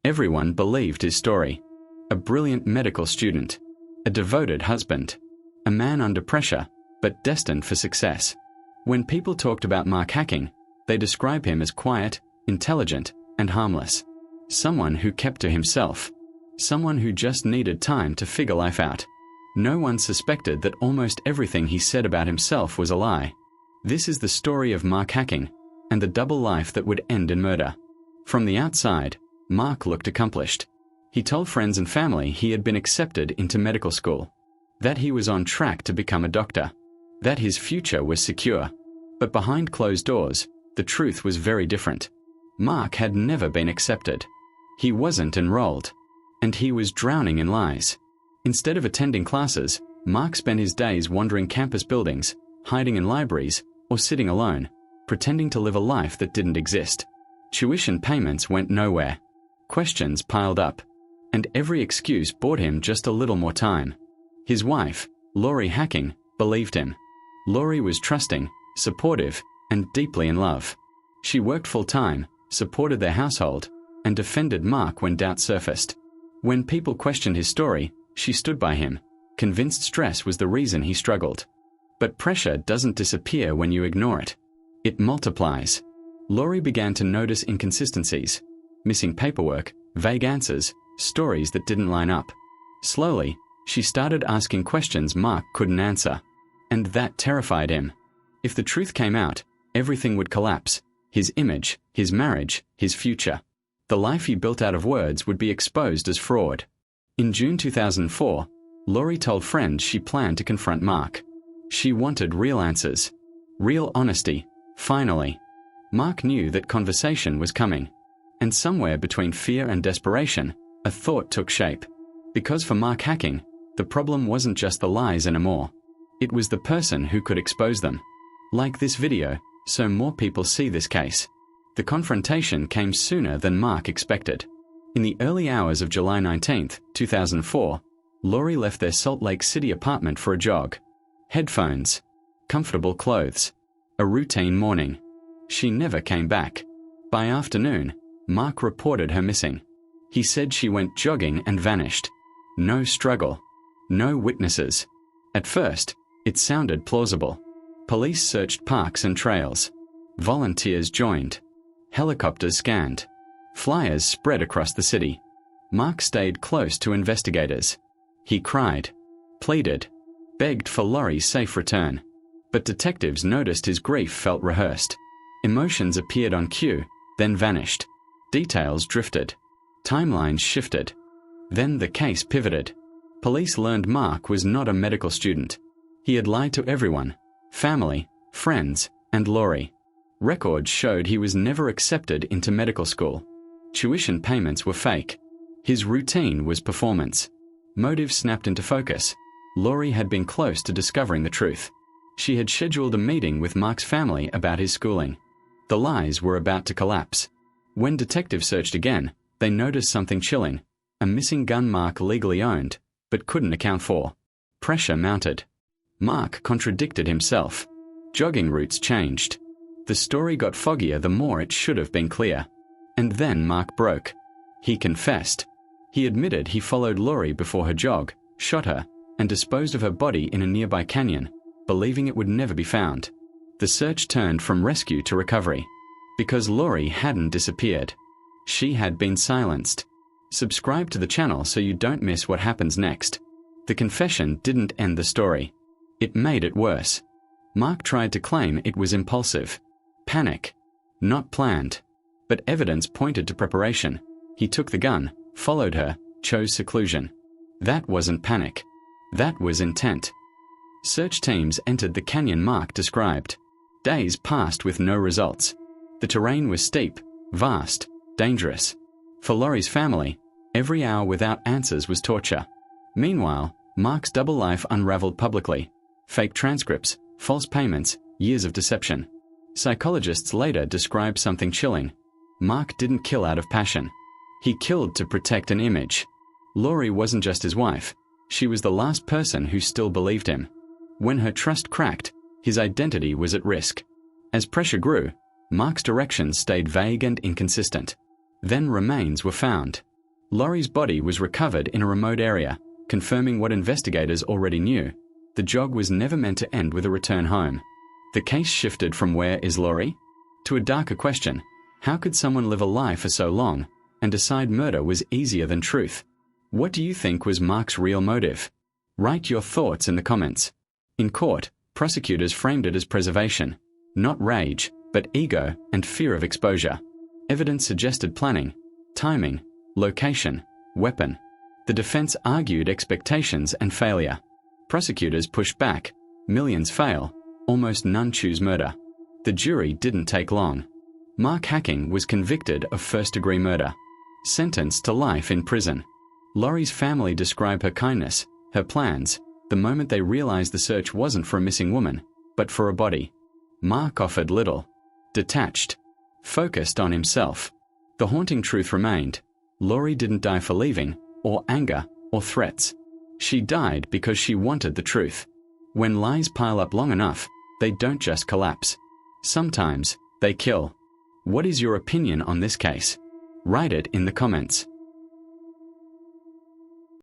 Everyone believed his story. A brilliant medical student, a devoted husband, a man under pressure, but destined for success. When people talked about Mark Hacking, they described him as quiet, intelligent, and harmless. Someone who kept to himself. Someone who just needed time to figure life out. No one suspected that almost everything he said about himself was a lie. This is the story of Mark Hacking, and the double life that would end in murder. From the outside, Mark looked accomplished. He told friends and family he had been accepted into medical school, that he was on track to become a doctor, that his future was secure. But behind closed doors, the truth was very different. Mark had never been accepted. He wasn't enrolled, and he was drowning in lies. Instead of attending classes, Mark spent his days wandering campus buildings, hiding in libraries, or sitting alone, pretending to live a life that didn't exist. Tuition payments went nowhere. Questions piled up, and every excuse bought him just a little more time. His wife, Lori Hacking, believed him. Lori was trusting, supportive, and deeply in love. She worked full-time, supported their household, and defended Mark when doubt surfaced. When people questioned his story, she stood by him, convinced stress was the reason he struggled. But pressure doesn't disappear when you ignore it. It multiplies. Lori began to notice inconsistencies, missing paperwork, vague answers, stories that didn't line up. Slowly, she started asking questions Mark couldn't answer, and that terrified him. If the truth came out, everything would collapse. His image, his marriage, his future. The life he built out of words would be exposed as fraud. In June 2004, Lori told friends she planned to confront Mark. She wanted real answers. Real honesty. Finally. Mark knew that conversation was coming. And somewhere between fear and desperation, a thought took shape. Because for Mark Hacking, the problem wasn't just the lies anymore. It was the person who could expose them. Like this video, so more people see this case. The confrontation came sooner than Mark expected. In the early hours of July 19, 2004, Lori left their Salt Lake City apartment for a jog. Headphones, comfortable clothes, a routine morning. She never came back. By afternoon, Mark reported her missing. He said she went jogging and vanished. No struggle. No witnesses. At first, it sounded plausible. Police searched parks and trails. Volunteers joined. Helicopters scanned. Flyers spread across the city. Mark stayed close to investigators. He cried, pleaded, begged for Lori's safe return. But detectives noticed his grief felt rehearsed. Emotions appeared on cue, then vanished. Details drifted. Timelines shifted. Then the case pivoted. Police learned Mark was not a medical student. He had lied to everyone, family, friends, and Lori. Records showed he was never accepted into medical school. Tuition payments were fake. His routine was performance. Motives snapped into focus. Lori had been close to discovering the truth. She had scheduled a meeting with Mark's family about his schooling. The lies were about to collapse. When detectives searched again, they noticed something chilling. A missing gun Mark legally owned, but couldn't account for. Pressure mounted. Mark contradicted himself. Jogging routes changed. The story got foggier the more it should have been clear. And then Mark broke. He confessed. He admitted he followed Lori before her jog, shot her, and disposed of her body in a nearby canyon, believing it would never be found. The search turned from rescue to recovery. Because Lori hadn't disappeared. She had been silenced. Subscribe to the channel so you don't miss what happens next. The confession didn't end the story. It made it worse. Mark tried to claim it was impulsive. Panic. Not planned. But evidence pointed to preparation. He took the gun, followed her, chose seclusion. That wasn't panic. That was intent. Search teams entered the canyon Mark described. Days passed with no results. The terrain was steep, vast, dangerous. For Lori's family, every hour without answers was torture. Meanwhile, Mark's double life unraveled publicly. Fake transcripts, false payments, years of deception. Psychologists later described something chilling. Mark didn't kill out of passion. He killed to protect an image. Lori wasn't just his wife. She was the last person who still believed him. When her trust cracked, his identity was at risk. As pressure grew, Mark's directions stayed vague and inconsistent. Then remains were found. Laurie's body was recovered in a remote area, confirming what investigators already knew. The jog was never meant to end with a return home. The case shifted from "Where is Laurie?" to a darker question: how could someone live a lie for so long and decide murder was easier than truth? What do you think was Mark's real motive? Write your thoughts in the comments. In court, prosecutors framed it as preservation, not rage, but ego and fear of exposure. Evidence suggested planning, timing, location, weapon. The defense argued expectations and failure. Prosecutors pushed back. Millions fail. Almost none choose murder. The jury didn't take long. Mark Hacking was convicted of first-degree murder, sentenced to life in prison. Laurie's family describe her kindness, her plans, the moment they realized the search wasn't for a missing woman, but for a body. Mark offered little. Detached. Focused on himself. The haunting truth remained: Laurie didn't die for leaving, or anger, or threats. She died because she wanted the truth. When lies pile up long enough, they don't just collapse. Sometimes, they kill. What is your opinion on this case? Write it in the comments.